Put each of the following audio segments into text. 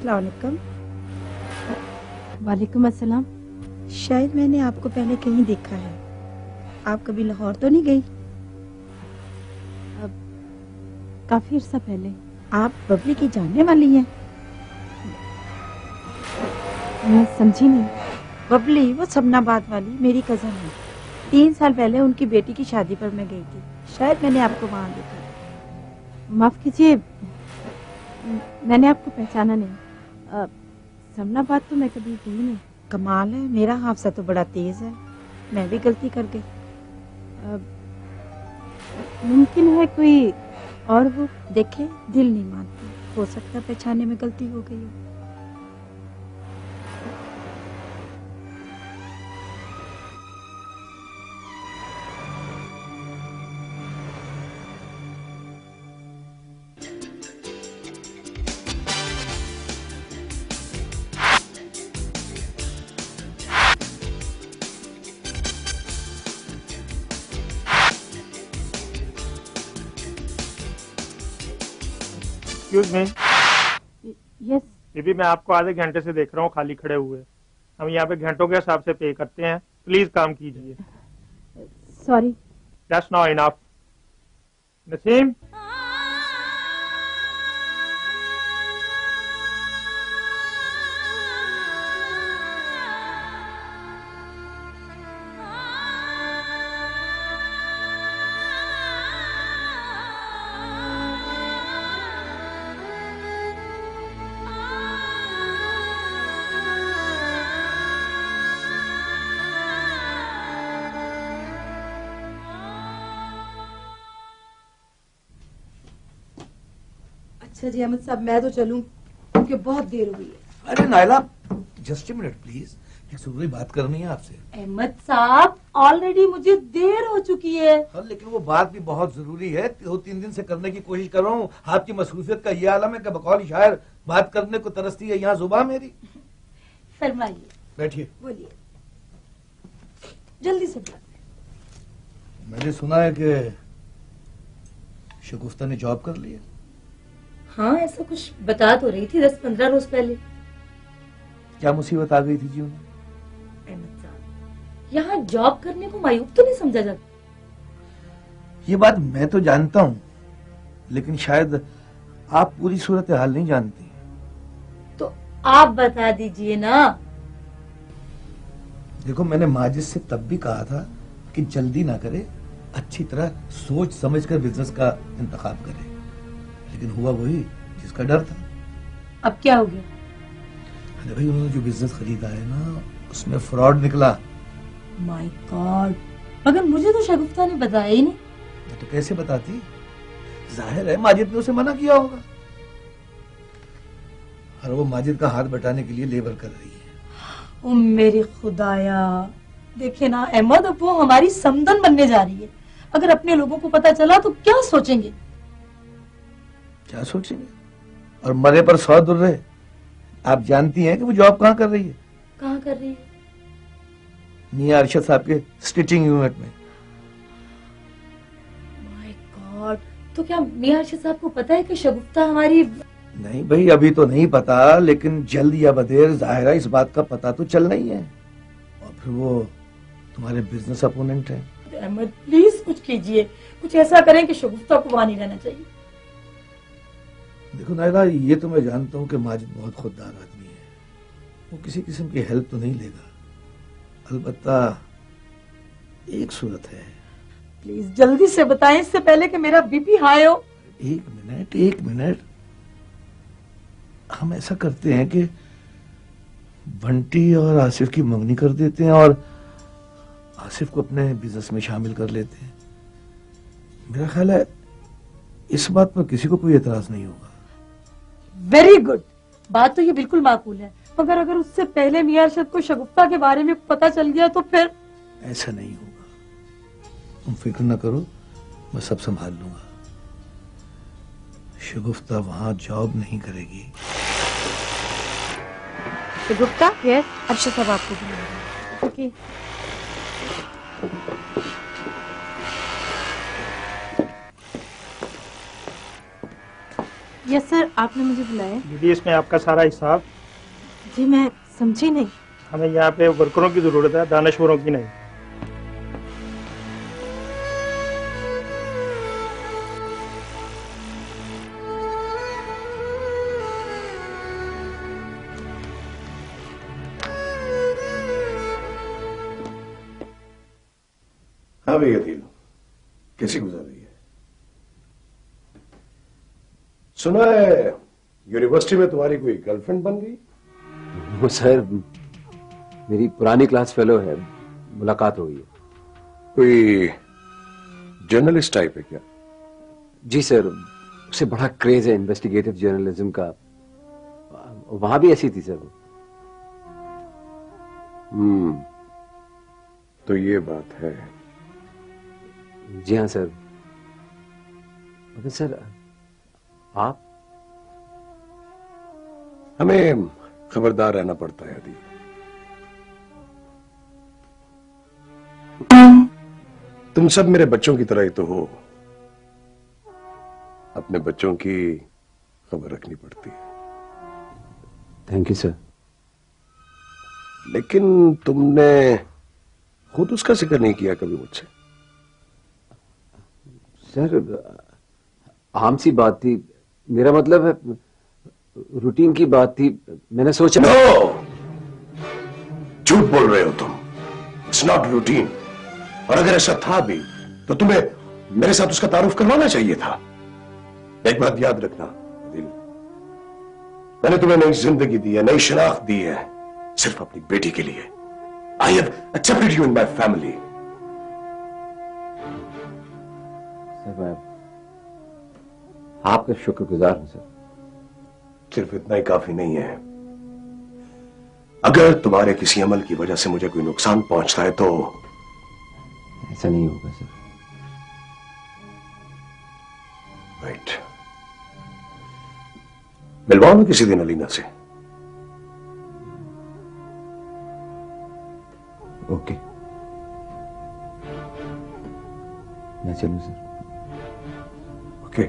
अस्सलामुअलैकुम। वालेकुम अस्सलाम। शायद मैंने आपको पहले कहीं देखा है। आप कभी लाहौर तो नहीं गई? अब काफी अर्सा पहले। आप बबली की जानने वाली हैं? मैं समझी नहीं। बबली वो सबनाबाद वाली मेरी कजन है। 3 साल पहले उनकी बेटी की शादी पर मैं गई थी। शायद मैंने आपको वहां देखा। माफ कीजिए, मैंने आपको पहचाना नहीं। समनाबाद तो मैं कभी गई नहीं। कमाल है, मेरा हाफसा तो बड़ा तेज है। मैं भी गलती कर गई। मुमकिन है कोई और वो। देखे, दिल नहीं मानती। हो सकता पहचानने में गलती हो गई हो। Excuse me. यस। बीबी, मैं आपको आधे घंटे से देख रहा हूँ खाली खड़े हुए। हम यहाँ पे घंटों के हिसाब से पे करते हैं, प्लीज काम कीजिए। Sorry. That's not enough. Naseem, अच्छा जी अहमद साहब, मैं तो चलूं क्योंकि बहुत देर हुई है। अरे Naila, just a minute please, एक जरूरी बात करनी है आपसे। अहमद साहब, ऑलरेडी मुझे देर हो चुकी है। हाँ, लेकिन वो बात भी बहुत जरूरी है। 2-3 दिन से करने की कोशिश कर रहा हूँ। आपकी मसरूफियत का ये आलम है कि बकौल शायर बात करने को तरसती है यहाँ जुबान मेरी। फरमाइए। बैठिए। बोलिए, जल्दी से बात। मैंने सुना है कि शगुफ्ता ने जॉब कर ली है। हाँ, ऐसा कुछ बता तो रही थी 10-15 रोज पहले। क्या मुसीबत आ गई थी जी उन्हें? अहमद साहब, यहाँ जॉब करने को मायूब तो नहीं समझा जाता। ये बात मैं तो जानता हूँ, लेकिन शायद आप पूरी सूरत हाल नहीं जानती। तो आप बता दीजिए ना। देखो, मैंने माजिद से तब भी कहा था कि जल्दी ना करे, अच्छी तरह सोच समझकर बिजनेस का इंतखाब करे, लेकिन हुआ वही जिसका डर था। अब क्या हो गया? अरे भाई, उन्होंने जो बिजनेस खरीदा है ना, उसमें फ्रॉड निकला। माय गॉड, मगर मुझे तो शगुफ्ता ने बताया ही नहीं। तो कैसे बताती? जाहिर है माजिद ने उसे मना किया होगा, और वो माजिद का हाथ बटाने के लिए लेबर कर रही है। ओ मेरी खुदाया, देखे ना अहमद, अब वो हमारी समदन बनने जा रही है। अगर अपने लोगों को पता चला तो क्या सोचेंगे? क्या सोचेंगे? और मरे पर 100 दुर्रे। आप जानती हैं कि वो जॉब कहाँ कर रही है? कहाँ कर रही है? मियां अरशद साहब के स्टिचिंग यूनिट में। माय गॉड, तो क्या मियां अरशद साहब को पता है कि शगुफ्ता हमारी? नहीं भाई, अभी तो नहीं पता, लेकिन जल्द या बदेर जाहिर है इस बात का पता तो चलना ही है। और फिर वो तुम्हारे बिजनेस अपोनेंट है। अहमद प्लीज कुछ कीजिए, कुछ ऐसा करें कि शगुफ्ता को वहां नहीं रहना चाहिए। देखो नायला, ये तो मैं जानता हूँ कि माजिद बहुत खुददार आदमी है, वो किसी किस्म की हेल्प तो नहीं लेगा। अलबत्ता एक सूरत है। प्लीज जल्दी से बताएं, इससे पहले कि मेरा बीपी हाई हो। एक मिनट, हम ऐसा करते हैं कि बंटी और आसिफ की मंगनी कर देते हैं और आसिफ को अपने बिजनेस में शामिल कर लेते हैं। मेरा ख्याल है इस बात पर किसी को कोई एतराज नहीं होगा। वेरी गुड, बात तो ये बिल्कुल माकूल है, मगर अगर उससे पहले मियां अरशद को शगुफ्ता के बारे में पता चल गया तो फिर? ऐसा नहीं होगा, तुम फिक्र न करो, मैं सब संभाल लूंगा। शगुफ्ता वहां जॉब नहीं करेगी। गुप्ता, यस, अर्शद साहब आपको बुला रहे हैं। ओके। यस सर, आपने मुझे बुलाया। दीदी, इसमें आपका सारा हिसाब। जी मैं समझी नहीं। हमें यहाँ पे वर्करों की जरूरत है, दानश्वरों की नहीं। हाँ भैया दिल, कैसी गुजर रही है? सुना है यूनिवर्सिटी में तुम्हारी कोई गर्लफ्रेंड बन गई? वो सर मेरी पुरानी क्लास फेलो है, मुलाकात हुई है। कोई जर्नलिस्ट टाइप है क्या? जी सर, उसे बड़ा क्रेज है इन्वेस्टिगेटिव जर्नलिज्म का। वहां भी ऐसी थी सर। तो ये बात है। जी हाँ सर। मगर सर आप? हमें खबरदार रहना पड़ता है अदी। तुम सब मेरे बच्चों की तरह ही तो हो। अपने बच्चों की खबर रखनी पड़ती है। Thank you sir. लेकिन तुमने खुद उसका जिक्र नहीं किया कभी मुझसे। सर आम सी बात थी, मेरा मतलब है रूटीन की बात थी। मैंने सोचा। नो, झूठ बोल रहे हो तुम। It's not routine. और अगर ऐसा था भी तो तुम्हें मेरे साथ उसका तारुफ करवाना चाहिए था। एक बात याद रखना दिल, मैंने तुम्हें नई जिंदगी दी है, नई शनाख्त दी है, सिर्फ अपनी बेटी के लिए। I have accepted you in my family. Sir मैं आपका शुक्रगुजार हूं सर। सिर्फ इतना ही काफी नहीं है। अगर तुम्हारे किसी अमल की वजह से मुझे कोई नुकसान पहुंचता है तो ऐसा नहीं होगा सर। राइट। मिलवाओ ना किसी दिन अलीना से। ओके, मैं चलूं सर? ओके।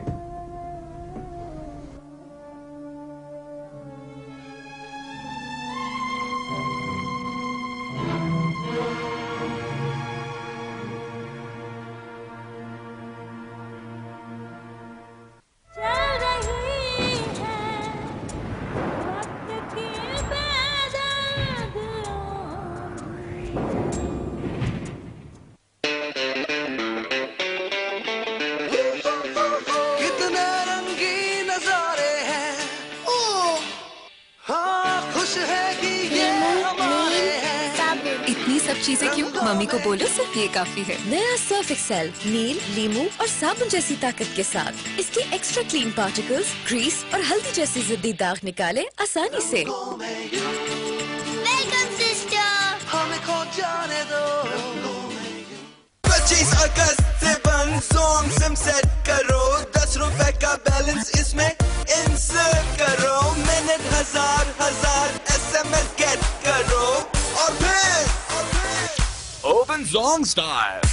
चीजें क्यों? मम्मी को बोलो सिर्फ ये काफी है। नया सर्फ एक्सेल नील, लीमू और साबुन जैसी ताकत के साथ इसके एक्स्ट्रा क्लीन पार्टिकल्स ग्रीस और हल्दी जैसी जिद्दी दाग निकाले आसानी से। Welcome sister. हमें खो जाने दो। 25 अगस्त से बन सॉन्ग सिम सेट करो, 10 रुपए का बैलेंस इसमें इंसर्ट करो, मिनट हजार SMS गेट करो और फिर Open Zong Style।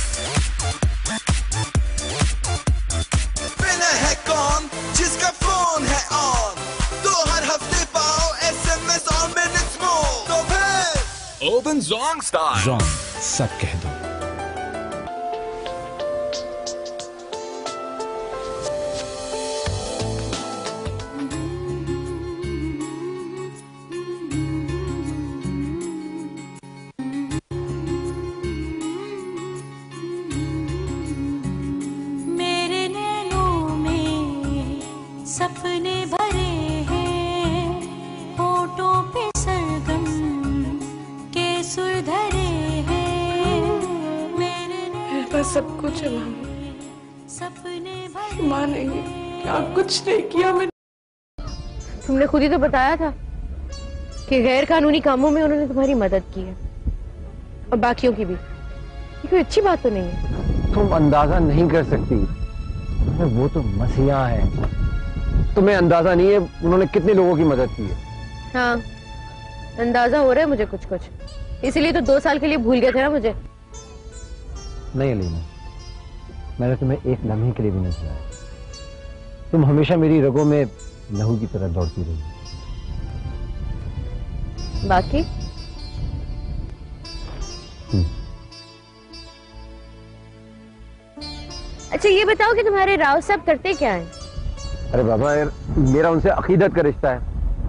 विनर है कौन जिसका फोन है ऑन, तो हर हफ्ते पाओ SMS और मिनट्स मोर। तो फिर Open Zong Style। Zong, सब कह दो। सपने भरे हैं होठों पे सरगम के सुर धरे हैं मेरे पास सब कुछ है सपने भरे। मानेंगे क्या कुछ नहीं किया मैंने। तुमने खुद ही तो बताया था कि गैर कानूनी कामों में उन्होंने तुम्हारी मदद की है और बाकियों की भी। ये कोई अच्छी बात तो नहीं है। तुम अंदाजा नहीं कर सकती, वो तो मसीहा है। तुम्हें अंदाजा नहीं है उन्होंने कितने लोगों की मदद की है। हाँ, अंदाजा हो रहा है मुझे कुछ कुछ, इसीलिए तो 2 साल के लिए भूल गए थे ना मुझे। नहीं अलीना, मैंने तुम्हें एक लम्हे के लिए भी नहीं भुलाया। तुम हमेशा मेरी रगों में लहू की तरह दौड़ती रही। बाकी अच्छा ये बताओ कि तुम्हारे राव साहब करते क्या हैं? अरे बाबा यार, मेरा उनसे अकीदत का रिश्ता है,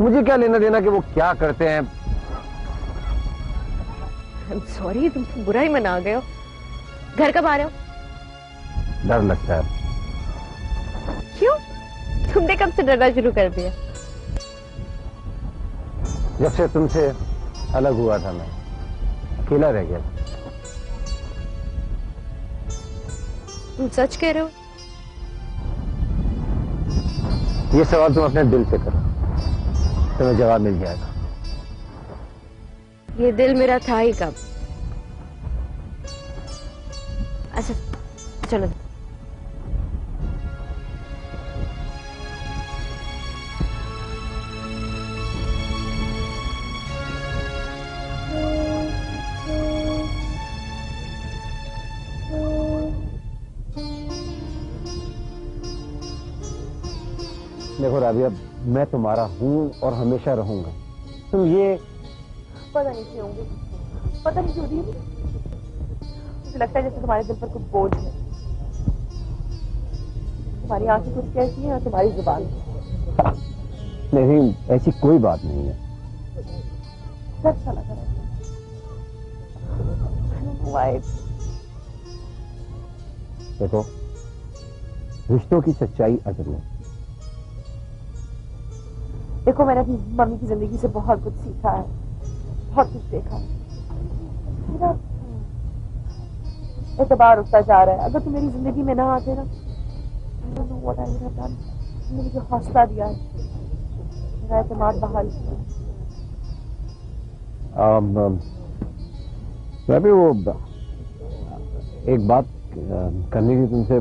मुझे क्या लेना देना कि वो क्या करते हैं। सॉरी, तुम तो बुरा ही मना गए हो। घर कब आ रहे हो? डर लगता है। क्यों? तुमने कब से डरना शुरू कर दिया? जब से तुमसे अलग हुआ था मैं अकेला रह गया। तुम सच कह रहे हो? ये सवाल तुम अपने दिल से करो, तुम्हें जवाब मिल जाएगा। ये दिल मेरा था ही कब। अच्छा चलो। देखो राबिया, मैं तुम्हारा हूं और हमेशा रहूंगा। तुम ये पता नहीं क्यों होंगे, पता नहीं क्यों मुझे लगता है जैसे तुम्हारे दिल पर कुछ बोझ है। तुम्हारी आंखें कुछ कैसी हैं और तुम्हारी जुबान। नहीं, ऐसी कोई बात नहीं है। अच्छा लग रहा है। देखो, रिश्तों की सच्चाई अजब है। देखो, मैंने अपनी मम्मी की जिंदगी से बहुत कुछ सीखा है, बहुत कुछ देखा है। मेरा एतबार उठता जा रहा है। अगर तुम मेरी जिंदगी में ना आते ना, तुमने मुझे हौसला दिया है, मेरा एतमाद बहाल किया। मैं भी वो एक बात करने की तुमसे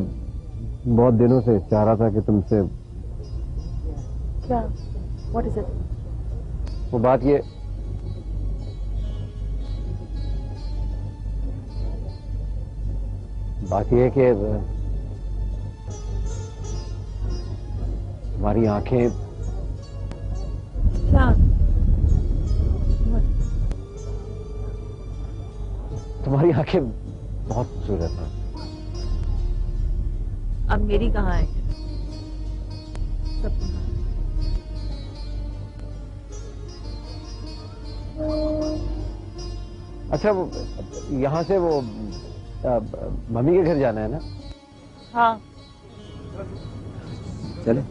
बहुत दिनों से चाह रहा था कि तुमसे। क्या? What is it? वो बात ये है कि तुम्हारी आंखें। क्या? तुम्हारी आंखें बहुत खूबसूरत हैं। अब मेरी कहाँ है? सब अच्छा, वो यहाँ से वो मम्मी के घर जाना है ना? हाँ। चले।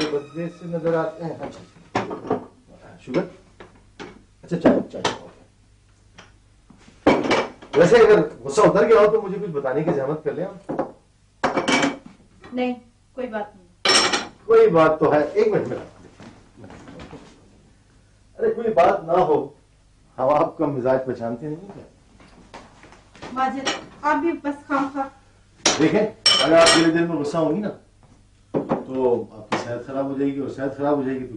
बदले से नजर आते हैं। अच्छा, शुगर। अच्छा, चाय। वैसे अगर गुस्सा उतर गया हो तो मुझे कुछ बताने की जहमत कर ले आप। नहीं, कोई बात नहीं। कोई बात तो है। एक मिनट में। अरे कोई बात ना हो हम आपका मिजाज पहचानते नहीं क्या? माजिद आप भी बस खाम खा। देखें, अगर आप दिल दिल में गुस्सा होंगी ना तो आपकी सेहत खराब हो जाएगी, और सेहत खराब हो जाएगी तो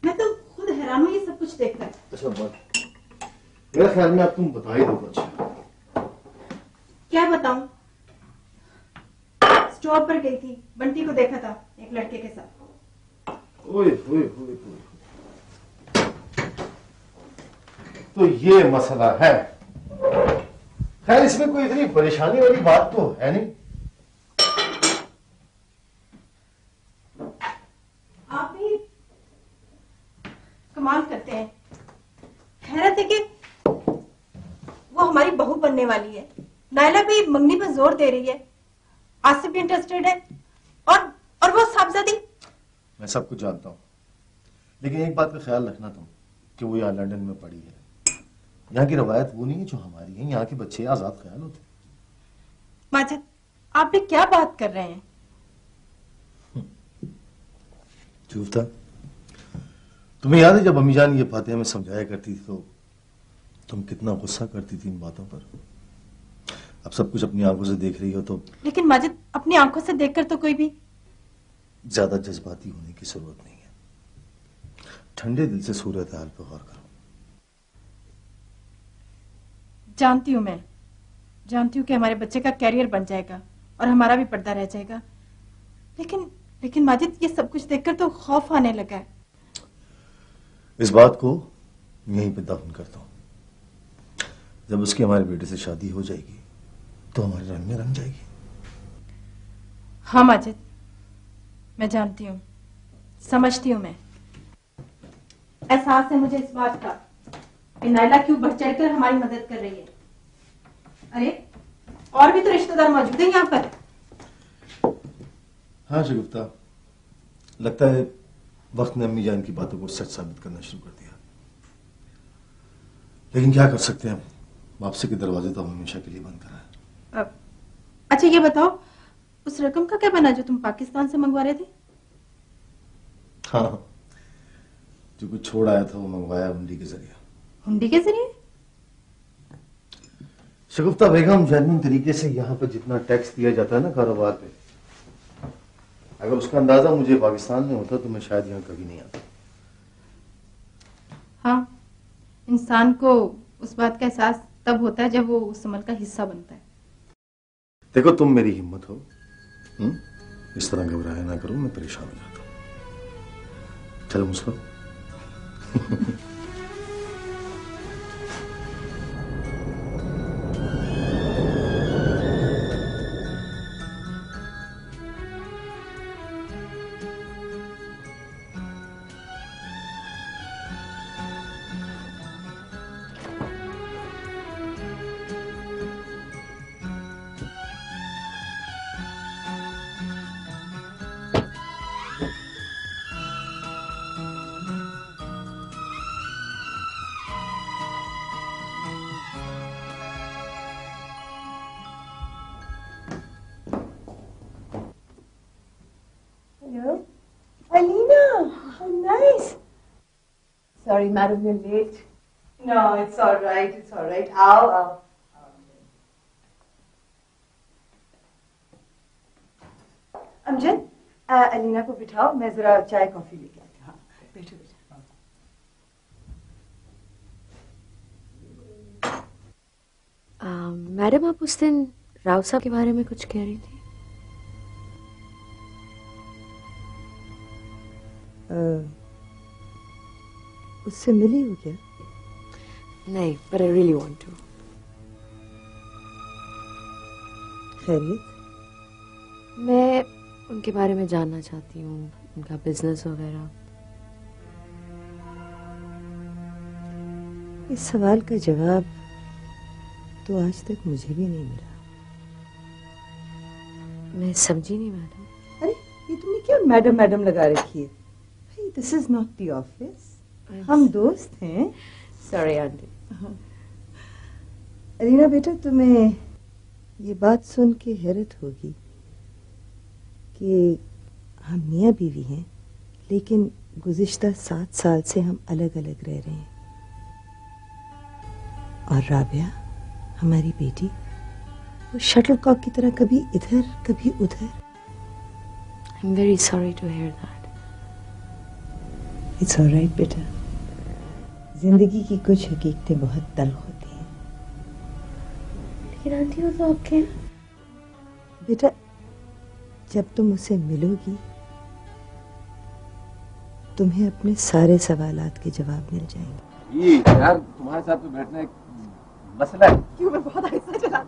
मैं तो खुद हैरान हूँ ये सब कुछ देखकर। अच्छा बात, मेरे ख्याल में आप तुम बता ही दो कुछ। क्या बताऊं? स्टोर पर गई थी, बंटी को देखा था एक लड़के के साथ। ओए ओए ओए ओए, तो ये मसला है। खैर इसमें कोई इतनी परेशानी वाली बात तो है नहीं। आप भी कमाल करते हैं। हैरत है कि वो हमारी बहू बनने वाली है। नायला भी मंगनी पर जोर दे रही है, आसिफ भी इंटरेस्टेड है, और वो साहबजादी। मैं सब कुछ जानता हूँ, लेकिन एक बात का ख्याल रखना तुम कि वो यहाँ लंदन में पड़ी है। यहाँ की रवायत वो नहीं है जो हमारी है। यहाँ के बच्चे आजाद ख्याल होते। माजिद आप भी क्या बात कर रहे हैं? चुप था। तुम्हें याद है जब अम्मी जान ये बातें हमें समझाया करती थी तो तुम कितना गुस्सा करती थी इन बातों पर। अब सब कुछ अपनी आंखों से देख रही हो तो। लेकिन माजिद अपनी आंखों से देखकर तो कोई भी ज्यादा जज्बाती होने की जरूरत नहीं है। ठंडे दिल से सूरत हाल पर गौर करो। जानती हूँ कि हमारे बच्चे का कैरियर बन जाएगा और हमारा भी पर्दा रह जाएगा, लेकिन माजिद ये सब कुछ देखकर तो खौफ आने लगा है। इस बात को यहीं पे दफन करता हूँ। जब उसकी हमारे बेटे से शादी हो जाएगी तो हमारे रंग में रंग जाएगी। हाँ माजिद, मैं जानती हूँ, समझती हूँ। मैं एहसास है मुझे इस बात का कि नायला क्यों बढ़ चढ़कर हमारी मदद कर रही है। अरे और भी तो रिश्तेदार मौजूद हैं यहाँ पर। हाँ शगुफ्ता, लगता है वक्त ने अम्मी जान की बातों को सच साबित करना शुरू कर दिया। लेकिन क्या कर सकते हैं, वापसी के दरवाजे तो हम हमेशा के लिए बंद करा है। अच्छा ये बताओ, उस रकम का क्या बना जो तुम पाकिस्तान से मंगवा रहे थे? हाँ, जो कुछ छोड़ आया था वो मंगवाया हुंडी के जरिए। हुंडी के जरिए? शगुफ्ता बेगम, जेन्युइन तरीके से यहाँ पर जितना टैक्स दिया जाता है ना कारोबार पे, अगर उसका अंदाजा मुझे पाकिस्तान में होता तो मैं शायद यहाँ कभी नहीं आता। हाँ, इंसान को उस बात का एहसास तब होता है जब वो उस अमल का हिस्सा बनता है। देखो तुम मेरी हिम्मत हो, इस तरह घबराया ना करो, मैं परेशान हो जाता हूँ। चलो मुस्कुराओ। Hello? Alina! How nice! Sorry, madam, you're late. No, it's all right, it's all right. आओ. अमजद, अलीना को बिठाओ, मैं जरा चाय कॉफी लेके आती हूँ। हाँ, बैठो बैठो। मैडम, आप उस दिन राव साहब के बारे में कुछ कह रही थी। उससे मिली हो क्या? नहीं, but I really want to. खैरियत? मैं उनके बारे में जानना चाहती हूँ, उनका बिजनेस वगैरह। इस सवाल का जवाब तो आज तक मुझे भी नहीं मिला। मैं समझी नहीं मैडम। अरे ये तुमने क्यों मैडम मैडम लगा रखी है? भाई this is not the office, हम दोस्त हैं। Sorry aunty. अलीना बेटा, तुम्हें ये बात सुन के हैरत होगी कि हम मियाँ बीवी हैं, लेकिन गुज़िश्ता 7 साल से हम अलग अलग रह रहे हैं। और राबिया हमारी बेटी वो शटलकॉक की तरह कभी इधर कभी उधर। I'm very sorry to hear that. It's all right बेटा, जिंदगी की कुछ हकीकतें बहुत तल्ख होती हैं। लेकिन आंटी वो तो आपके बेटा जब तुम उसे मिलोगी तुम्हें अपने सारे सवालात के जवाब मिल जाएंगे। ये यार तुम्हारे साथ में बैठना एक मसला है। क्यों? मैं बहुत आहिस्ता चला।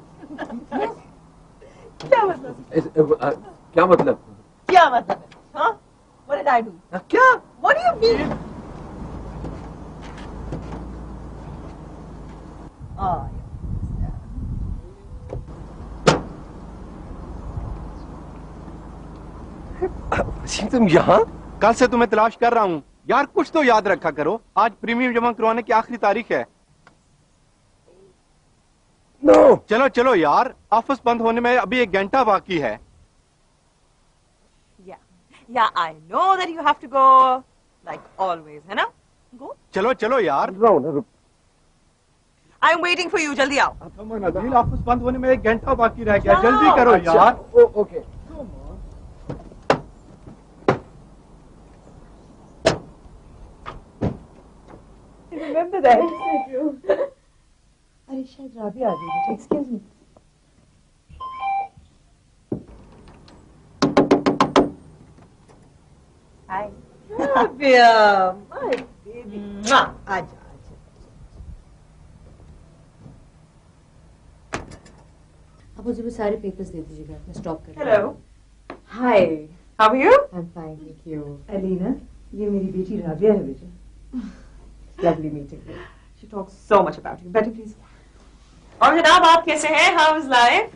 क्या मतलब? क्या मतलब? क्या मतलब है? हाँ? What did I do? क्या? What do you mean? तुम यहाँ? कल से तुम्हें तलाश कर रहा हूँ यार, कुछ तो याद रखा करो। आज प्रीमियम जमा करवाने की आखिरी तारीख है। No. चलो चलो यार, ऑफिस बंद होने में अभी 1 घंटा बाकी है। Yeah, I know that you have to go, like always, है ना? Go. चलो चलो यार। I'm waiting for you. जल्दी आओ। अदील, ऑफिस बंद होने में 1 घंटा बाकी रह गया, जल्दी करो यार। ओके। Remember that? अरे शायद राबिया आ गई। Excuse me. Hi. Rabia, my baby. आजा। आप मुझे वो सारे पेपर्स दे दीजिएगा, मैं स्टॉप कर। Hello. Hi. How are you? I'm fine, thank you. Alina, ये मेरी बेटी राबिया है बेटा। Lovely meeting you. She talks so much about you. Better please. और जनाब आप कैसे हैं? How is life?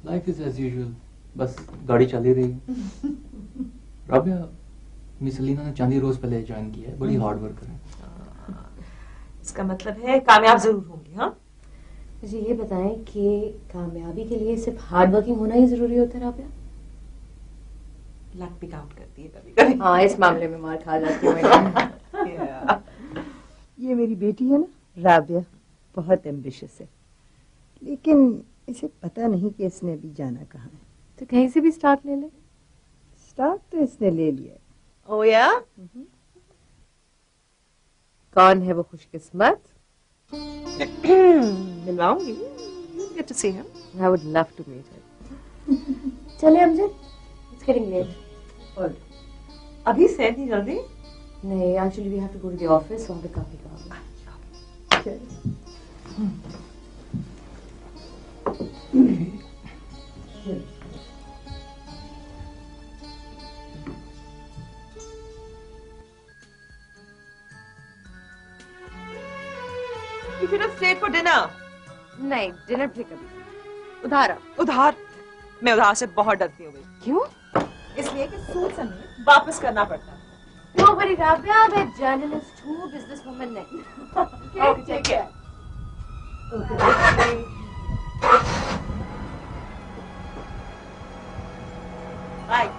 Life is as usual. बस गाड़ी चल ही रही है। राबिया, मिस अलीना ने चांदी रोज पहले ज्वाइन किया है, बड़ी हार्ड वर्कर है। इसका मतलब है कामयाब जरूर होंगी। हाँ, मुझे ये बताएं कि कामयाबी के लिए सिर्फ हार्ड वर्किंग होना ही जरूरी होता है राबिया? लक भी काउंट करती है कभी कभी। हाँ, इस मामले में मार खा जाती हूँ मैं। ये मेरी बेटी है ना राबिया, बहुत एम्बिशियस है, लेकिन इसे पता नहीं कि इसने अभी जाना कहाँ है। तो कहीं से भी स्टार्ट ले ले। स्टार्ट तो इसने ले लिया है। Oh yeah? कौन है वो खुशकिस्मत? मिलवाऊंगी। You'll get to see him. I would love to meet him. चले अमजद, it's getting late. और अभी से इतनी जल्दी? नहीं, actually we have to go to the office, वहाँ पे काफी काम है। You should have stayed for dinner. नहीं, डिनर फिर कभी। उधार। उधार? मैं उधार से बहुत डरती हूँ। क्यों? इसलिए कि सूद समेत वापस करना पड़ता है। Don't worry, Rabia, मैं जर्नलिस्ट हूँ, बिजनेस वुमन नहीं। Okay, take care. Bye.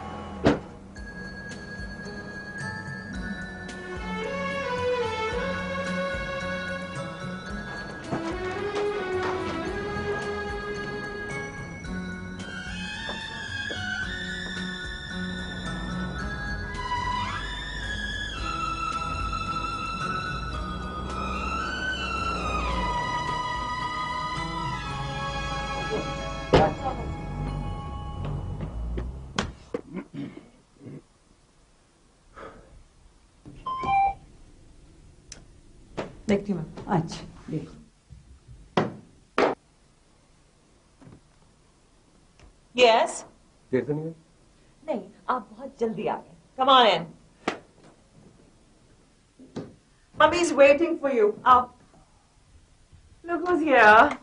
देखती हूँ। अच्छा देखो। Yes. देर तो नहीं हुई? नहीं, आप बहुत जल्दी आ गए। Come on in. Mummy's waiting for you. आओ। Look who's here.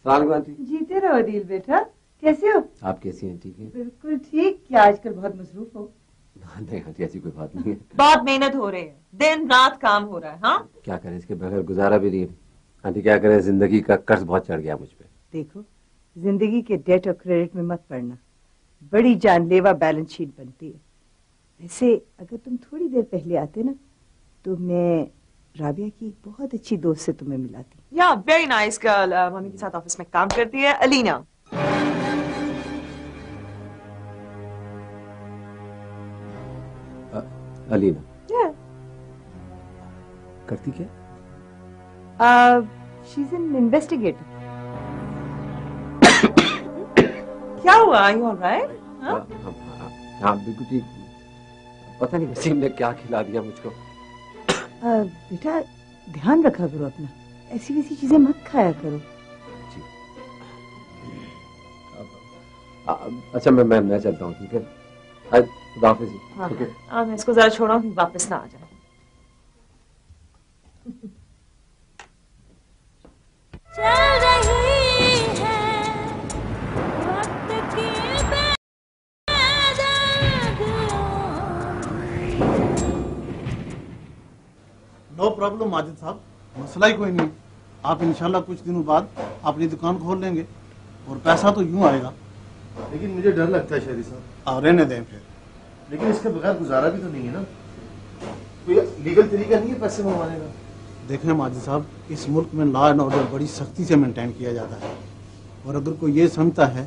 सलाम आंटी। जीते रहो अदील बेटा, कैसे हो? आप कैसी हैं? ठीक है? बिल्कुल ठीक। क्या आजकल बहुत मसरूफ हो? नहीं आंटी, ऐसी कोई बात नहीं है। बहुत मेहनत हो रही है, दिन रात काम हो रहा है। हाँ, क्या करें, इसके बगैर गुजारा भी नहीं। आंटी क्या करें, जिंदगी का कर्ज बहुत चढ़ गया मुझ पे। देखो, जिंदगी के डेट और क्रेडिट में मत पड़ना, बड़ी जानलेवा बैलेंस शीट बनती है। वैसे अगर तुम थोड़ी देर पहले आते ना तो मैं राबिया की एक बहुत अच्छी दोस्त से तुम्हें मिलाती। या वेरी नाइस गर्ल, मम्मी के साथ ऑफिस में काम करती है, अलीना। अलीना Yeah. करती क्या? She's an investigator. क्या हुआ? Are you all right? हाँ बिल्कुल ठीक। पता नहीं वसीम ने क्या खिला दिया मुझको। बेटा ध्यान रखा करो अपना, ऐसी वैसी चीजें मत खाया करो। अच्छा मैं चलता हूँ, ठीक है? खुदा हाफिज़। हाँ, ओके। मैं इसको जरा छोड़ा हूँ, वापस ना आ जाए। चल रही है वक्त की नो प्रॉब्लम माजिद साहब, मसला ही कोई नहीं। आप इंशाल्लाह कुछ दिनों बाद अपनी दुकान खोल लेंगे और पैसा तो यूं आएगा। लेकिन मुझे डर लगता है शहरी साहब। रहने दें फिर। लेकिन इसके बगैर गुजारा भी तो नहीं है ना, कोई लीगल तरीका नहीं है पैसे मंगवाने का? देखें माजिद साहब, इस मुल्क में लॉ एंड ऑर्डर बड़ी सख्ती से मेंटेन किया जाता है, और अगर कोई ये समझता है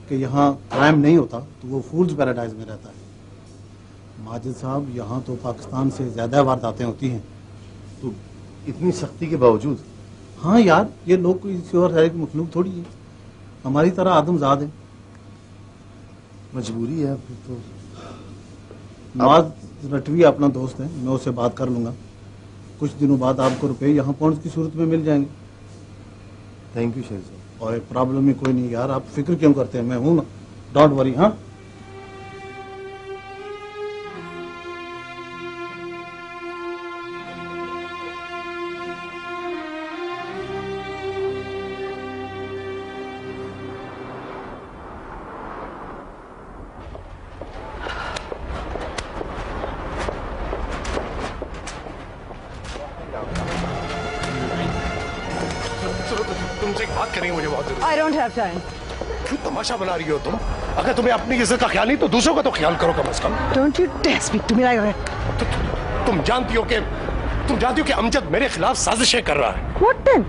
कि यहाँ क्राइम नहीं होता तो वो फूल्स पैराडाइज में रहता है। माजिद साहब, यहाँ तो पाकिस्तान से ज्यादा वारदातें होती हैं। तो इतनी सख्ती के बावजूद? हाँ यार, ये लोग कोई किसी और शहर की मखलूक थोड़ी है, हमारी तरह आदमजाद है। मजबूरी है फिर तो। नवाज रटवी अपना दोस्त है, मैं उससे बात कर लूंगा। कुछ दिनों बाद आपको रुपए यहाँ पाउंड की सूरत में मिल जाएंगे। थैंक यू शेर साहब। और प्रॉब्लम ही कोई नहीं यार, आप फिक्र क्यों करते हैं, मैं हूं ना, डोंट वरी। हाँ तुमसे एक बात करेंगे, मुझे बहुत जरूरी। I don't have time. क्यों तमाशा बना रही हो तुम? अगर तुम्हें अपनी इज्जत का ख्याल नहीं तो दूसरों का तो ख्याल करो कम से कम। Don't you dare speak to me like that. तुम जानती हो कि अमजद मेरे खिलाफ साजिशें कर रहा है। What then?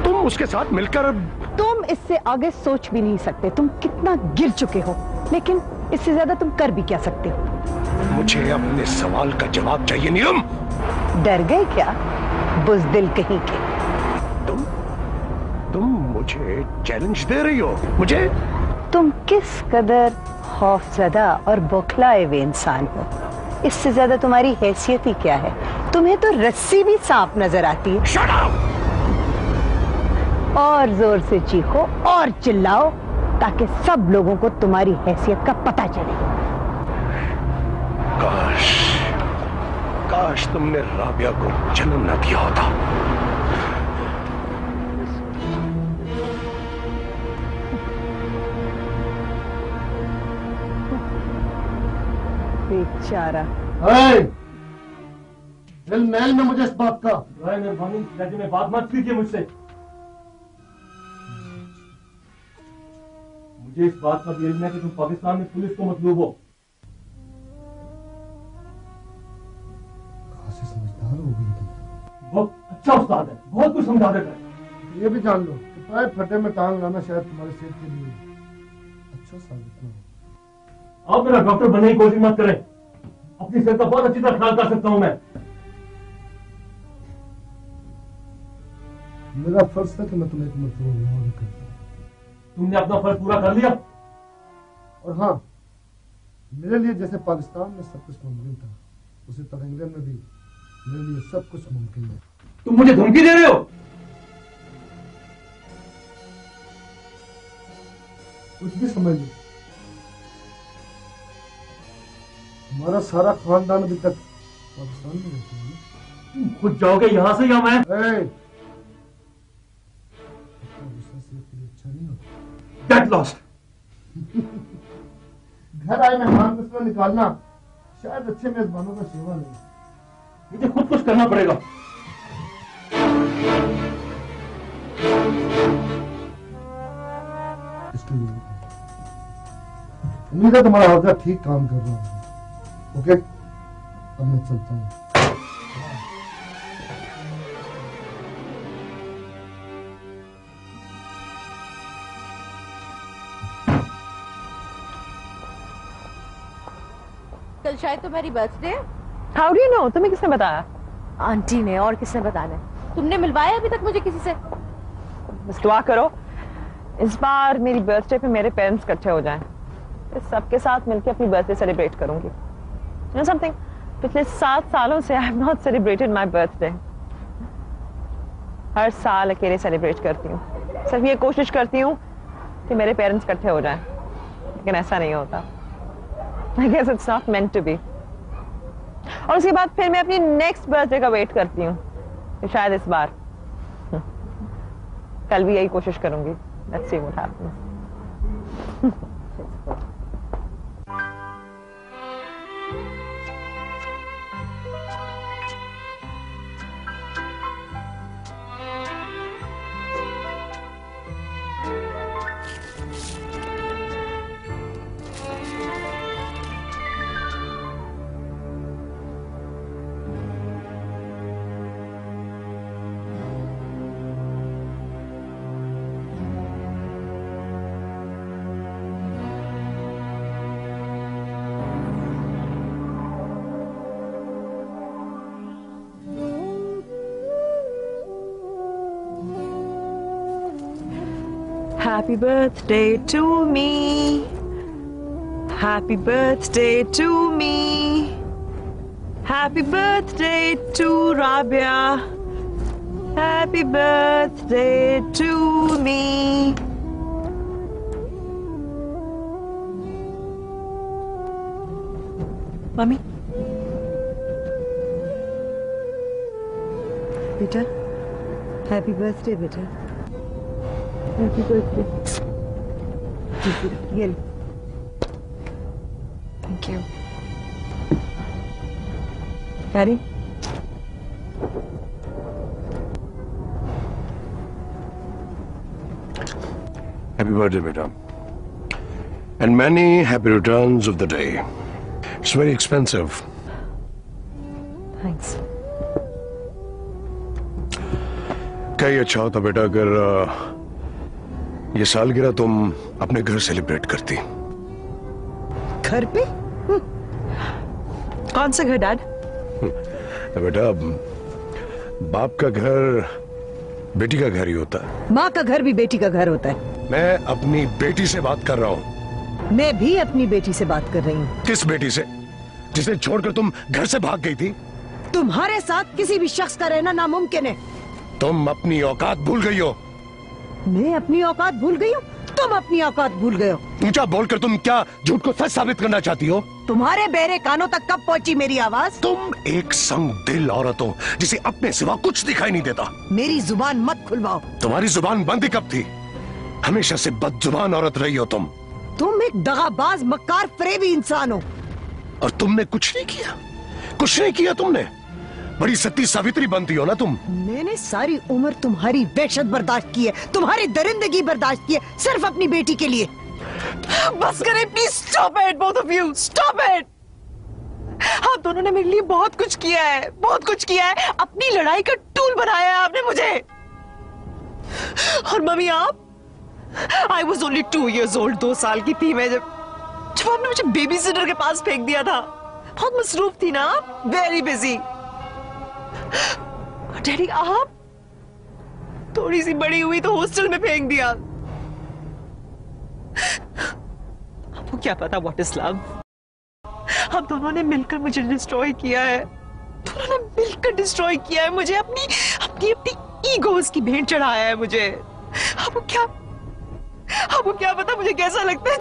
तुम उसके साथ मिलकर। तुम इससे आगे सोच भी नहीं सकते, तुम कितना गिर चुके हो, लेकिन इससे ज्यादा तुम कर भी क्या सकते हो? मुझे अपने सवाल का जवाब चाहिए नीलम। डर गए क्या, बुज़दिल कहीं के? तुम मुझे चैलेंज दे रही हो? मुझे? तुम किस कदर खौफज़दा और बौखलाए हुए इंसान हो, इससे ज्यादा तुम्हारी हैसियत ही क्या है? तुम्हें तो रस्सी भी सांप नजर आती है। Shut up! और जोर से चीखो और चिल्लाओ ताकि सब लोगों को तुम्हारी हैसियत का पता चले। काश तुमने राबिया को जन्म न दिया होता। बेचारा। दिल महल में मुझे इस बात का। मेहरबानी में बात मत कीजिए मुझसे। मुझे इस बात का भी इल्म है कि तुम पाकिस्तान में पुलिस को मतलूब हो। समझदार हो गई तुम। बहुत अच्छा उस्ताद है, बहुत कुछ समझा देता है। ये भी जान लो कि पाए फटे में टांग लाना शायद तुम्हारी सेहत के लिए अच्छा साबित ना हो। आप मेरा डॉक्टर बनने की कोशिश मत करें, अपनी सेहत का बहुत अच्छी तरह ख्याल कर सकता हूं मैं। मेरा फर्ज था कि मैं तुम्हें एक मरतबा करता। तुमने अपना फर्ज पूरा कर लिया। और हाँ, मेरे लिए जैसे पाकिस्तान में सब कुछ मुमकिन था, उसी तरह इंग्लैंड में भी मेरे लिए सब कुछ मुमकिन है। तुम मुझे धमकी दे रहे हो? कुछ भी समझ लो, हमारा सारा खानदान अभी तक पाकिस्तान में रहता है। तुम खुद जाओगे यहाँ से या मैं? अच्छा नहीं होता। Get lost. घर आए मेहमान को इसमें निकालना शायद अच्छे मेजबानों का सेवा नहीं। मुझे खुद कुछ करना पड़ेगा। उम्मीद है तुम्हारा हौसला ठीक काम कर रहा है। ओके, अब मैं चलता हूँ। कल शायद तुम्हारी बर्थडे है। How do you know? तुम्हें किसने बताया? आंटी ने, और किसने बताना है? तुमने मिलवाया अभी तक मुझे किसी से? बस दुआ करो इस बार मेरी बर्थडे पे मेरे पेरेंट्स इकट्ठे हो जाएं। इस सबके साथ मिलकर अपनी बर्थडे सेलिब्रेट करूंगी। You know something? पिछले 7 सालों से I have not celebrated my birthday. हर साल अकेले सेलिब्रेट करती हूँ, सिर्फ ये कोशिश करती हूँ कि मेरे पेरेंट्स इकट्ठे हो जाएं, लेकिन ऐसा नहीं होता। I guess it's not meant to be। और उसके बाद फिर मैं अपनी नेक्स्ट बर्थडे का वेट करती हूँ कि शायद इस बार कल भी यही कोशिश करूंगी। Let's see what happens। Happy birthday to me. Happy birthday to me. Happy birthday to Rabia. Happy birthday to me. Mommy. बेटा, हैप्पी बर्थडे बेटा। Happy birthday. ये लो। Thank you. Daddy? Happy birthday, beta. And many happy returns of the day. It's very expensive. Thanks. क्या ये अच्छा होता बेटा अगर ये सालगिरह तुम अपने घर सेलिब्रेट करती? घर पे? कौन सा घर डैड? बेटा बाप का घर बेटी का घर ही होता है। माँ का घर भी बेटी का घर होता है। मैं अपनी बेटी से बात कर रहा हूँ। मैं भी अपनी बेटी से बात कर रही हूँ। किस बेटी से? जिसे छोड़कर तुम घर से भाग गई थी? तुम्हारे साथ किसी भी शख्स का रहना नामुमकिन है। तुम अपनी औकात भूल गई हो। मैं अपनी औकात भूल गई हूँ? तुम अपनी औकात भूल गए हो। ऊंचा बोलकर तुम क्या झूठ को सच साबित करना चाहती हो? तुम्हारे बहरे कानों तक कब पहुंची मेरी आवाज? तुम एक संग दिल औरत हो जिसे अपने सिवा कुछ दिखाई नहीं देता। मेरी जुबान मत खुलवाओ। तुम्हारी जुबान बंद ही कब थी? हमेशा से बदजुबान औरत रही हो तुम। तुम एक दगाबाज मक्कार फरेबी इंसान हो। और तुमने कुछ नहीं किया, कुछ नहीं किया तुमने। बड़ी सती सावित्री बनती हो ना तुम। मैंने सारी उम्र तुम्हारी वहशत बर्दाश्त की है, तुम्हारी दरिंदगी बर्दाश्त की है, सिर्फ अपनी बेटी के लिए। बस करें please. Stop it both of you, stop it. आप दोनों ने मेरे लिए बहुत कुछ किया है, बहुत कुछ किया है। अपनी लड़ाई का टूल बनाया है आपने मुझे। और मम्मी आप? I was only 2 years old, 2 साल की थी मैं जब आपने मुझे बेबी सिटर के पास फेंक दिया था। बहुत मसरूफ थी ना आप, वेरी बिजी। डैडी आप थोड़ी सी बड़ी हुई तो हॉस्टल में फेंक दिया। आपको क्या पता व्हाट इज लव? आप दोनों ने मिलकर मुझे डिस्ट्रॉय किया है। दोनों ने मिलकर डिस्ट्रॉय किया है मुझे। अपनी अपनी अपनी ईगोस की भेंट चढ़ाया है मुझे। आपको क्या पता मुझे कैसा लगता है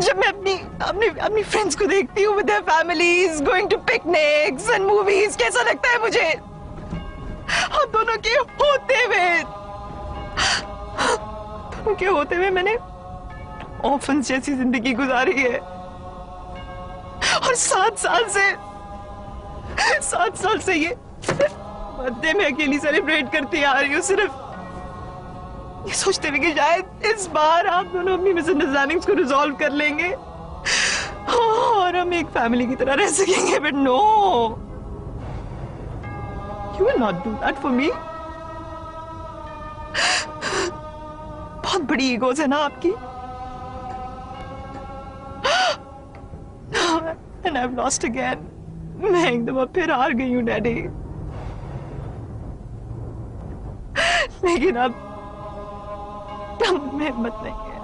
जब मैं अपनी फ्रेंड्स को देखती हूँ with their families going to picnics and movies। कैसा लगता है मुझे आप दोनों के होते हुए मैंने ऑर्फन्स जैसी जिंदगी गुजारी है। और 7 साल से ये बर्थडे में अकेली सेलिब्रेट करती आ रही हूँ, सिर्फ ये सोचते हुए कि शायद इस बार आप दोनों अपनी मिसअंडरस्टैंडिंग्स को रिजॉल्व कर लेंगे और हम एक फैमिली की तरह रह सकेंगे। But no, you will not do that for me. बहुत बड़ी ईगोज है ना आपकी। and I've lost again. मैं एक दफा फिर हार गई हूँ डैडी, लेकिन अब मुझ में हिम्मत नहीं है,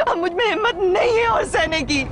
अब मुझ में हिम्मत नहीं है और सहने की।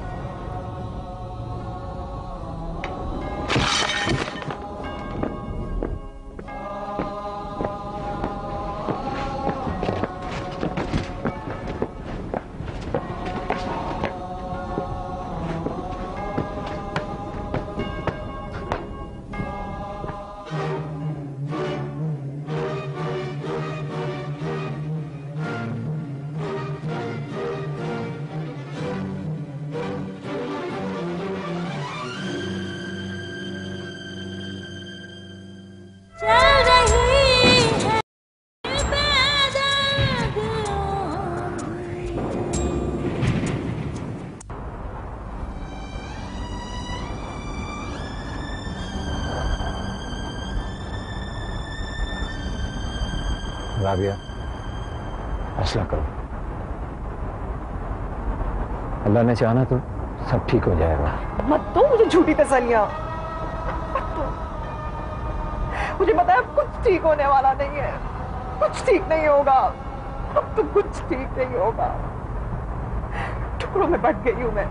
राबिया, फैसला करो। अल्लाह ने चाहा तो सब ठीक हो जाएगा। मत दो मुझे झूठी तसल्लियां, मुझे पता है अब कुछ ठीक होने वाला नहीं है, कुछ ठीक नहीं होगा, अब तो कुछ ठीक नहीं होगा। टुकड़ों में बट गई हूं मैं,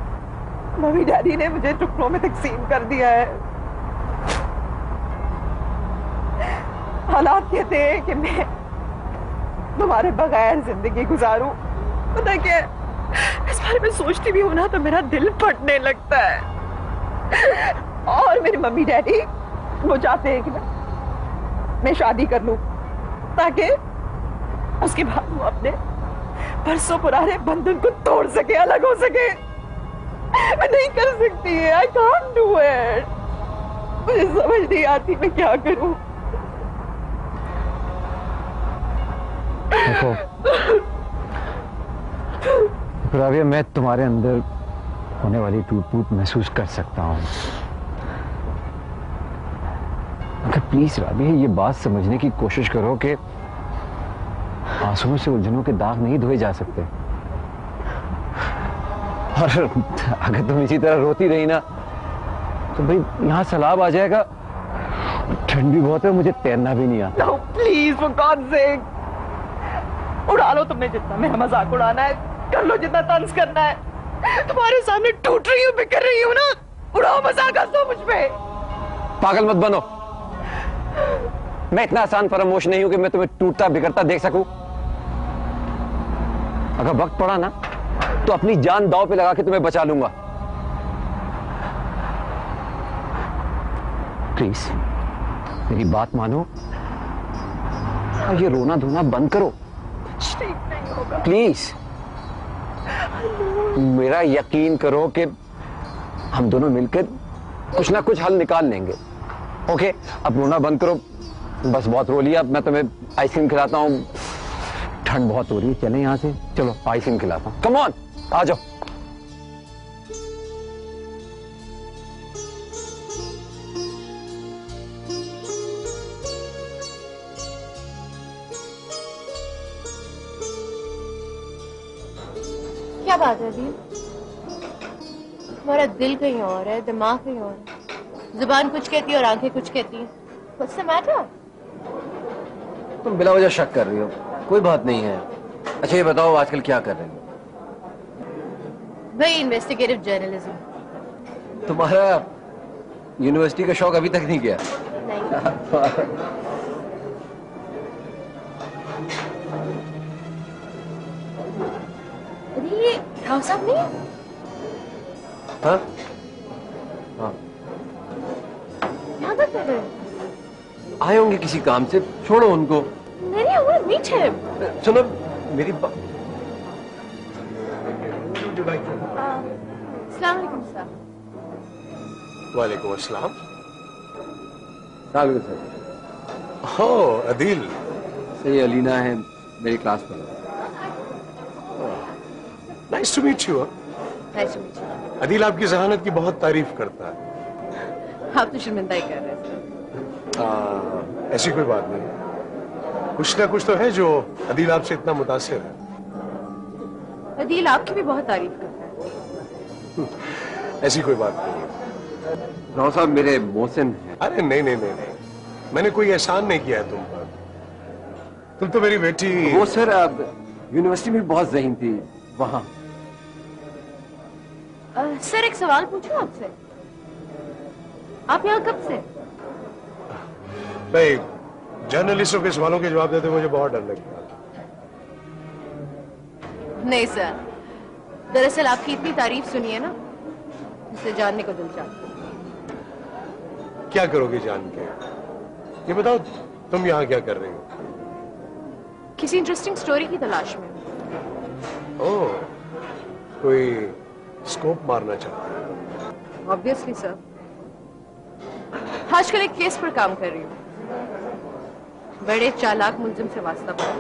मम्मी डैडी ने मुझे टुकड़ों में तकसीम कर दिया है। हालात कहते हैं कि मैं तुम्हारे बगैर जिंदगी गुजारूं। पता है क्या, इस बारे में सोचती भी हूं ना तो मेरा दिल फटने लगता है। और मेरे मम्मी डैडी वो चाहते हैं कि मैं शादी कर लूं ताकि उसके बाद वो अपने बरसों पुराने बंधन को तोड़ सके, अलग हो सके। मैं नहीं कर सकती, आई कांट डू इट। मुझे समझ नहीं आती मैं क्या करूं। देखो राबिया, मैं तुम्हारे अंदर होने वाली टूट फूट महसूस कर सकता हूँ, मगर प्लीज राबिया ये बात समझने की कोशिश करो कि आंसुओं से उलझनों के दाग नहीं धोए जा सकते। और अगर तुम इसी तरह रोती रही ना तो भाई यहाँ सैलाब आ जाएगा, ठंड भी बहुत है, मुझे तैरना भी नहीं आता। No, please, for God's sake, उड़ा लो तुमने जितना मेरा मजाक उड़ाना है, कर लो जितना तंज करना है। तुम्हारे सामने टूट रही हूँ, बिखर रही हूँ ना, उड़ाओ मजाक, हंसो मुझ पे। पागल मत बनो, मैं इतना आसान फरामोश नहीं हूं कि मैं तुम्हें टूटता बिगड़ता देख सकूं। अगर वक्त पड़ा ना तो अपनी जान दांव पे लगा के तुम्हें बचा लूंगा। प्लीज मेरी बात मानो और ये रोना धोना बंद करो प्लीज। मेरा यकीन करो कि हम दोनों मिलकर कुछ ना कुछ हल निकाल लेंगे। ओके, अब रोना बंद करो, बस बहुत रो लिया। मैं तुम्हें आइसक्रीम खिलाता हूँ, ठंड बहुत हो रही है, चलें यहाँ से, चलो आइसक्रीम खिलाता हूँ। कम ऑन, आ जाओ। क्या बात है अभी? तुम्हारा दिल कहीं और है, दिमाग कहीं और है, जुबान कुछ कहती है और आंखें कुछ कहती हैं। What's the matter? तुम बिला वजह शक कर रही हो, कोई बात नहीं है। अच्छा ये बताओ आजकल क्या कर रही हो? भाई इन्वेस्टिगेटिव जर्नलिज्म। तुम्हारा यूनिवर्सिटी का शौक अभी तक नहीं गया? नहीं। ये राव साहब नहीं? हाँ? हाँ। यहाँ तक कर रहे हैं? आए होंगे किसी काम से, छोड़ो उनको। नहीं, I want to meet him. सुनो मेरी बात। अस्सलाम वालेकुम सर। वालेकुम अस्सलाम। साल सर। हो अदील। सही अलीना है, मेरी क्लास में। Nice to meet you. Nice to meet you. Adeel आपकी जहानत की बहुत तारीफ करता है। आप तो शर्मिंदा ही कर रहे हैं। ऐसी कोई बात नहीं, कुछ ना कुछ तो है जो अदील आपसे इतना मुतासिर है। अदील आपकी भी बहुत तारीफ करता है। ऐसी कोई बात नहीं है। राव साहब मेरे मोहसिन हैं। अरे नहीं नहीं नहीं नहीं, मैंने कोई एहसान नहीं किया है तुम पर। तुम तो मेरी बेटी। वो सर यूनिवर्सिटी में बहुत ज़हीन थी वहां। सर एक सवाल पूछूं आपसे? आप यहाँ कब से? भाई जर्नलिस्टों के सवालों के जवाब देते मुझे बहुत डर लगता है। नहीं सर, दरअसल आपकी इतनी तारीफ सुनी है ना, इसे जानने को दिल चाहता है। क्या करोगे जान के? ये बताओ तुम यहाँ क्या कर रही हो? किसी इंटरेस्टिंग स्टोरी की तलाश में। ओह, कोई स्कोप मारना चाहते हो? ऑब्वियसली सर, आजकल एक केस पर काम कर रही हूँ। बड़े चालाक मुलजिम से वास्ता पड़ा।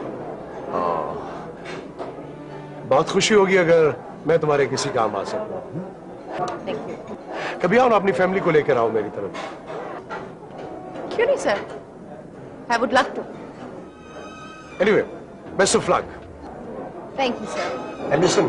बहुत खुशी होगी अगर मैं तुम्हारे किसी काम आ सकूं। Thank you. कभी आओ ना, अपनी फैमिली को लेकर आओ मेरी तरफ। क्यों नहीं sir, I would love to. Anyway, best of luck. Thank you sir. And listen,